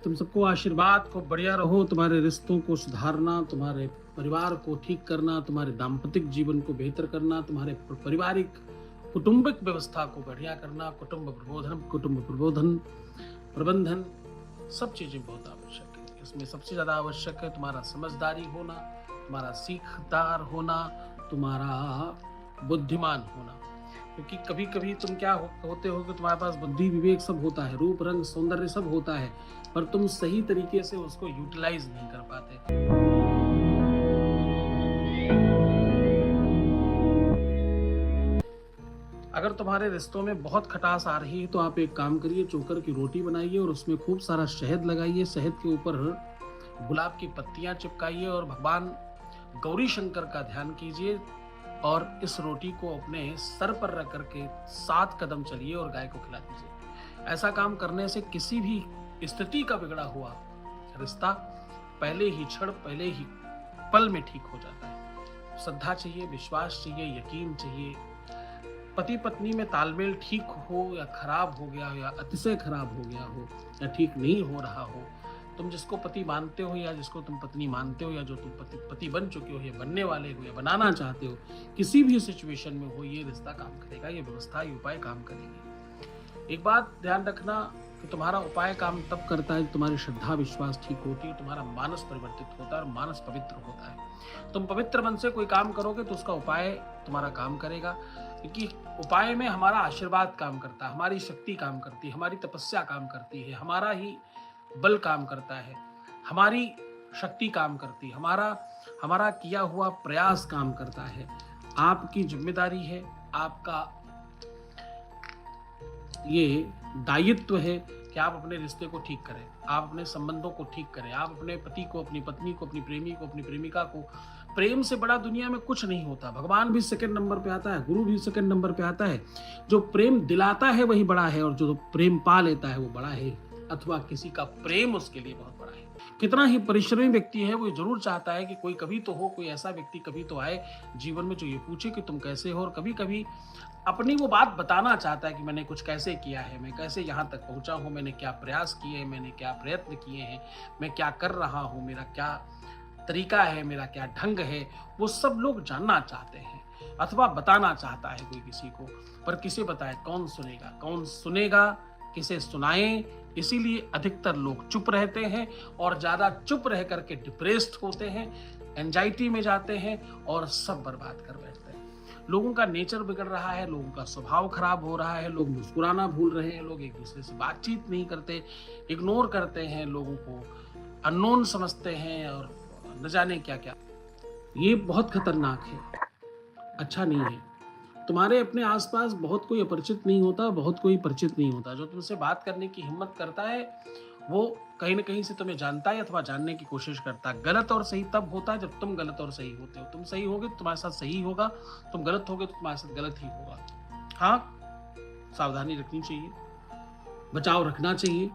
तुम सबको आशीर्वाद, खूब बढ़िया रहो, तुम्हारे रिश्तों को सुधारना, तुम्हारे परिवार को ठीक करना, तुम्हारे दाम्पतिक जीवन को बेहतर करना, तुम्हारे पारिवारिक कुटुंबिक व्यवस्था को बढ़िया करना, कुटुंब प्रबोधन प्रबंधन, सब चीजें बहुत आवश्यक है। इसमें सबसे ज्यादा आवश्यक है तुम्हारा समझदारी होना, तुम्हारा सीखदार होना, तुम्हारा बुद्धिमान होना। क्योंकि कभी कभी तुम क्या होते हो कि तुम्हारे पास बुद्धि विवेक सब होता है, रूप रंग सौंदर्य सब होता है, पर तुम सही तरीके से उसको यूटिलाइज नहीं कर पाते। अगर तुम्हारे रिश्तों में बहुत खटास आ रही है तो आप एक काम करिए, चोकर की रोटी बनाइए और उसमें खूब सारा शहद लगाइए, शहद के ऊपर गुलाब की पत्तियां चिपकाइए और भगवान गौरी शंकर का ध्यान कीजिए और इस रोटी को अपने सर पर रख करके 7 कदम चलिए और गाय को खिला दीजिए। ऐसा काम करने से किसी भी स्थिति का बिगड़ा हुआ रिश्ता पहले ही क्षण, पहले ही पल में ठीक हो जाता है। श्रद्धा चाहिए, विश्वास चाहिए, यकीन चाहिए। पति पत्नी में तालमेल ठीक हो या खराब हो गया हो या अतिशय खराब हो गया हो या ठीक नहीं हो रहा हो, तुम जिसको पति मानते हो या जिसको तुम पत्नी मानते हो या जो तुम पति बन चुके हो या बनने वाले हो या बनाना चाहते हो, किसी भी सिचुएशन में हो, ये रिश्ता काम करेगा, ये व्यवस्था, ये उपाय काम करेगी। एक बात ध्यान रखना कि तुम्हारा उपाय काम तब करता है तुम्हारी श्रद्धा विश्वास ठीक होती है, तुम्हारा मानस परिवर्तित होता है और मानस पवित्र होता है। तुम पवित्र मन से कोई काम करोगे तो उसका उपाय तुम्हारा काम करेगा, क्योंकि उपाय में हमारा आशीर्वाद काम करता है, हमारी शक्ति काम करती है, हमारी तपस्या काम करती है, हमारा ही बल काम करता है, हमारी शक्ति काम करती है, हमारा किया हुआ प्रयास काम करता है। आपकी जिम्मेदारी है, आपका ये दायित्व है कि आप अपने रिश्ते को ठीक करें, आप अपने संबंधों को ठीक करें, आप अपने पति को, अपनी पत्नी को, अपनी प्रेमी को, अपनी प्रेमिका को, प्रेम से बड़ा दुनिया में कुछ नहीं होता। भगवान भी सेकंड नंबर पे आता है, गुरु भी सेकंड नंबर पे आता है। जो प्रेम दिलाता है वही बड़ा है और जो प्रेम पा लेता है वो बड़ा है, अथवा किसी का प्रेम उसके लिए बहुत बड़ा है। कितना ही परिश्रमी व्यक्ति है वो जरूर चाहता है कि कोई कभी तो हो, कोई ऐसा व्यक्ति कभी तो आए जीवन में जो ये पूछे कि तुम कैसे हो, और कभी कभी अपनी वो बात बताना चाहता है कि मैंने कुछ कैसे किया है, मैं कैसे यहाँ तक पहुंचा हूँ, मैंने क्या प्रयास किए हैं, मैंने क्या प्रयत्न किए हैं, मैं क्या कर रहा हूँ, मेरा क्या तरीका है, मेरा क्या ढंग है, वो सब लोग जानना चाहते हैं अथवा बताना चाहता है कोई किसी को। पर किसे बताए, कौन सुनेगा, किसे सुनाएं। इसीलिए अधिकतर लोग चुप रहते हैं और ज्यादा चुप रह करके डिप्रेस्ड होते हैं, एंजाइटी में जाते हैं और सब बर्बाद कर बैठते हैं। लोगों का नेचर बिगड़ रहा है, लोगों का स्वभाव खराब हो रहा है, लोग मुस्कुराना भूल रहे हैं, लोग एक दूसरे से बातचीत नहीं करते, इग्नोर करते हैं, लोगों को अननोन समझते हैं और न जाने क्या क्या। ये बहुत खतरनाक है, अच्छा नहीं है। तुम्हारे अपने आसपास बहुत कोई अपरिचित नहीं होता, बहुत कोई परिचित नहीं होता। जो तुमसे बात करने की हिम्मत करता है वो कहीं न कहीं से तुम्हें जानता है अथवा जानने की कोशिश करता है। गलत और सही तब होता है जब तुम गलत और सही होते हो। तुम सही होगे तो तुम्हारे साथ सही होगा, तुम गलत होगे तो तुम्हारे साथ गलत ही होगा। हाँ, सावधानी रखनी चाहिए, बचाव रखना चाहिए,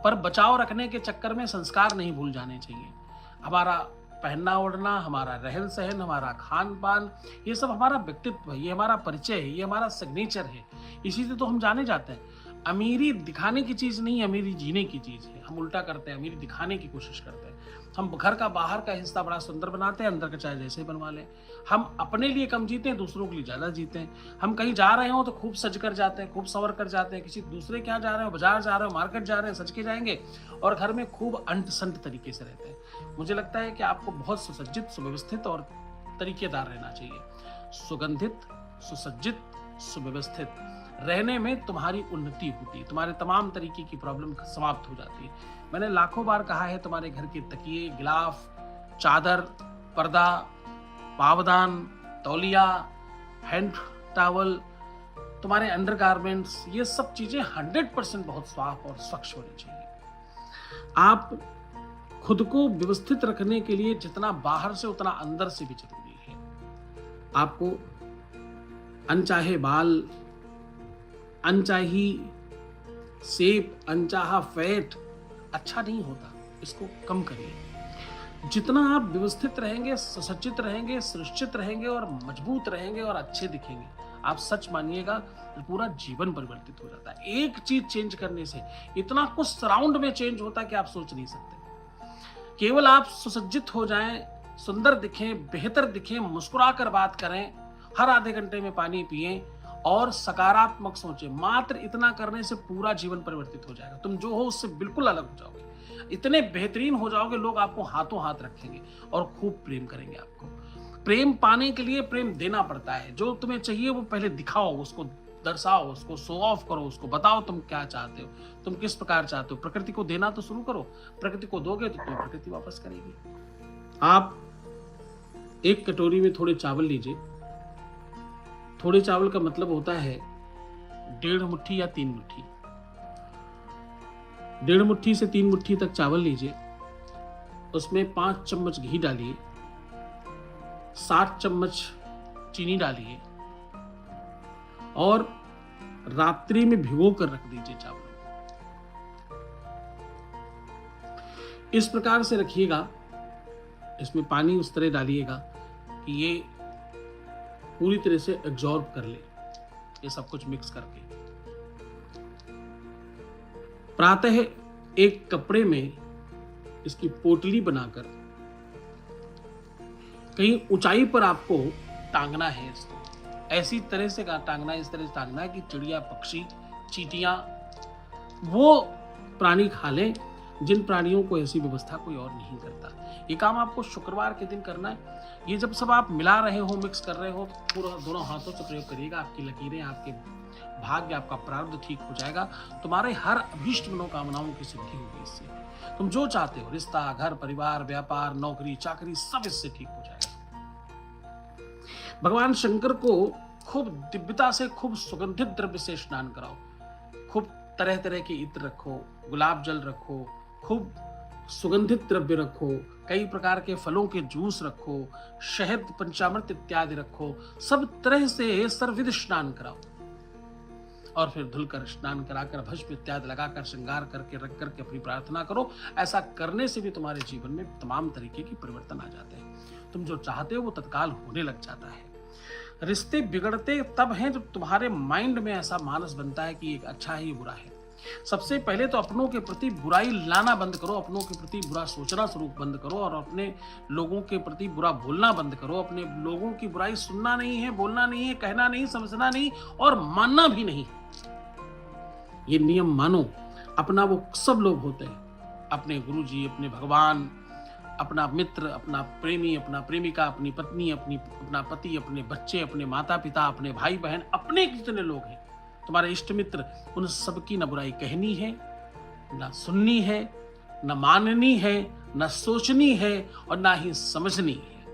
पर बचाव रखने के चक्कर में संस्कार नहीं भूल जाने चाहिए। हमारा पहनना ओढ़ना, हमारा रहन सहन, हमारा खान पान, ये सब हमारा व्यक्तित्व है, ये हमारा परिचय है, ये हमारा सिग्नेचर है। इसी से तो हम जाने जाते हैं। अमीरी दिखाने की चीज नहीं, अमीरी जीने की चीज है। हम उल्टा करते हैं, अमीरी दिखाने की कोशिश करते हैं। हम घर का बाहर का हिस्सा बड़ा सुंदर बनाते हैं, अंदर का चाहे जैसे बनवा लें। हम अपने लिए कम जीते हैं, दूसरों के लिए ज्यादा जीते हैं। हम कहीं जा रहे हो तो खूब सज कर जाते हैं, खूब संवर कर जाते हैं। किसी दूसरे के यहाँ जा रहे हो, बाजार जा रहे हो, मार्केट जा रहे हैं, सज के जाएंगे और घर में खूब अंट संट तरीके से रहते हैं। मुझे लगता है कि आपको बहुत सुसज्जित, सुव्यवस्थित और तरीकेदार रहना चाहिए। सुगंधित, सुसज्जित, सुव्यवस्थित रहने में तुम्हारी उन्नति होती है, तुम्हारे तमाम तरीके की प्रॉब्लम समाप्त हो जाती है। मैंने लाखों बार कहा है, तुम्हारे घर के तकिए, गिलाफ, चादर, पर्दा, पावदान, तौलिया, हैंड टॉवल, तुम्हारे अंडरगारमेंट्स, ये सब चीजें 100% बहुत साफ और स्वच्छ होनी चाहिए। आप खुद को व्यवस्थित रखने के लिए जितना बाहर से उतना अंदर से भी जरूरी है। आपको अनचाहे बाल, अनचाही शेप, अनचाहा फैट अच्छा नहीं होता, इसको कम करिए। जितना आप व्यवस्थित रहेंगे, सुसज्जित रहेंगे, सुनिश्चित रहेंगे और मजबूत रहेंगे और अच्छे दिखेंगे, आप सच मानिएगा, पूरा जीवन परिवर्तित हो जाता है। एक चीज चेंज करने से इतना कुछ सराउंड में चेंज होता है कि आप सोच नहीं सकते। केवल आप सुसज्जित हो जाएं, सुंदर दिखें, बेहतर दिखें, मुस्कुराकर बात करें, हर आधे घंटे में पानी पिएं और सकारात्मक सोचें। मात्र इतना करने से पूरा जीवन परिवर्तित हो जाएगा। तुम जो हो उससे बिल्कुल अलग हो जाओगे, इतने बेहतरीन हो जाओगे, लोग आपको हाथों हाथ रखेंगे और खूब प्रेम करेंगे आपको। प्रेम पाने के लिए प्रेम देना पड़ता है। जो तुम्हें चाहिए वो पहले दिखाओ, उसको दर्शाओ, उसको शो ऑफ करो, उसको बताओ तुम क्या चाहते हो, तुम किस प्रकार चाहते हो। प्रकृति को देना तो शुरू करो, प्रकृति को दोगे तो तुम्हें प्रकृति वापस करेगी। आप एक कटोरी में थोड़े चावल लीजिए। थोड़े चावल का मतलब होता है 1.5 मुट्ठी या 3 मुट्ठी। 1.5 मुट्ठी से 3 मुट्ठी तक चावल लीजिए, उसमें 5 चम्मच घी डालिए, 7 चम्मच चीनी डालिए और रात्रि में भिगो कर रख दीजिए चावल। इस प्रकार से रखिएगा, इसमें पानी उस तरह डालिएगा कि ये पूरी तरह से एब्जॉर्ब कर ले, ये सब कुछ मिक्स करके। प्रातः एक कपड़े में इसकी पोटली बनाकर कहीं ऊंचाई पर आपको टांगना है। इसको ऐसी तरह से टांगना है, इस तरह से टांगना है कि चिड़िया, पक्षी, चींटियां वो प्राणी खा लें, जिन प्राणियों को ऐसी व्यवस्था कोई और नहीं करता। ये काम आपको शुक्रवार के दिन करना है। ये जब सब आप मिला रहे हो, मिक्स कर रहे हो, पूरा दोनों हाथों से प्रयोग करिएगा। आपकी लकीरें, आपके भाग्य, आपका प्रारब्ध ठीक हो जाएगा। तुम्हारे हर अभीष्ट मनोकामनाओं की सिद्धि होगी इससे। तुम जो चाहते हो, रिश्ता, घर, परिवार, व्यापार, नौकरी, चाकरी, सब इससे ठीक हो जाएगा। भगवान शंकर को खूब दिव्यता से, खूब सुगंधित द्रव्य से स्नान कराओ। खूब तरह तरह के इत्र रखो, गुलाब जल रखो, खूब सुगंधित द्रव्य रखो, कई प्रकार के फलों के जूस रखो, शहद, पंचामृत इत्यादि रखो। सब तरह से सर्वविध स्नान कराओ और फिर धुलकर, स्नान कराकर, भस्म इत्यादि लगाकर, श्रृंगार करके, रख करके अपनी प्रार्थना करो। ऐसा करने से भी तुम्हारे जीवन में तमाम तरीके के परिवर्तन आ जाते हैं। तुम जो चाहते हो वो तत्काल होने लग जाता है। रिश्ते बिगड़ते तब हैं जब तुम्हारे माइंड में ऐसा मानस बनता है कि एक अच्छा है, ये बुरा है। सबसे पहले तो अपनों के प्रति बुराई लाना बंद करो, अपनों के प्रति बुरा सोचना शुरू बंद करो और अपने लोगों के प्रति बुरा बोलना बंद करो। अपने लोगों की बुराई सुनना नहीं है, बोलना नहीं है, कहना नहीं, समझना नहीं और मानना भी नहीं। ये नियम मानो। अपना वो सब लोग होते हैं, अपने गुरुजी, अपने भगवान, अपना मित्र, अपना प्रेमी, अपना प्रेमिका, अपनी पत्नी, अपना पति, अपने बच्चे, अपने माता पिता, अपने भाई बहन, अपने जितने लोग हैं, तुम्हारे इष्ट मित्र, उन सबकी न बुराई कहनी है, न सुननी है, न माननी है, न सोचनी है और न ही समझनी है।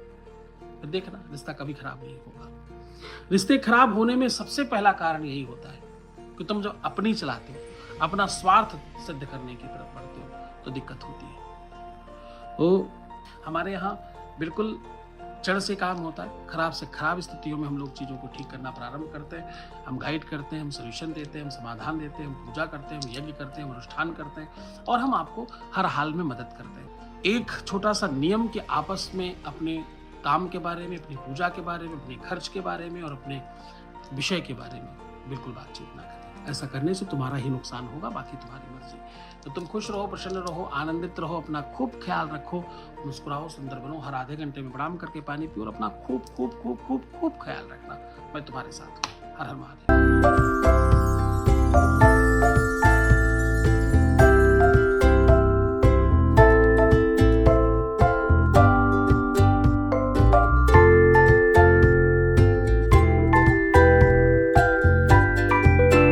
फिर देखना रिश्ता कभी खराब नहीं होगा। रिश्ते खराब होने में सबसे पहला कारण यही होता है कि तुम जो अपनी चलाते हो, अपना स्वार्थ सिद्ध करने की तरफ बढ़ते हो, तो दिक्कत होती है। तो हमारे यहाँ बिल्कुल जड़ से काम होता है। खराब से खराब स्थितियों में हम लोग चीज़ों को ठीक करना प्रारंभ करते हैं। हम गाइड करते हैं, हम सोल्यूशन देते हैं, हम समाधान देते हैं, हम पूजा करते हैं, हम यज्ञ करते हैं, हम अनुष्ठान करते हैं और हम आपको हर हाल में मदद करते हैं। एक छोटा सा नियम कि आपस में अपने काम के बारे में, अपनी पूजा के बारे में, अपने खर्च के बारे में और अपने विषय के बारे में बिल्कुल बातचीत ना करें। ऐसा करने से तुम्हारा ही नुकसान होगा, बाकी तुम्हारी मर्जी। तो तुम खुश रहो, प्रसन्न रहो, आनंदित रहो, अपना खूब ख्याल रखो, मुस्कुराओ, सुंदर बनो, हर आधे घंटे में प्रणाम करके पानी पियो और अपना खूब खूब खूब खूब खूब ख्याल रखना। मैं तुम्हारे साथ हूँ। हर हर महादेव।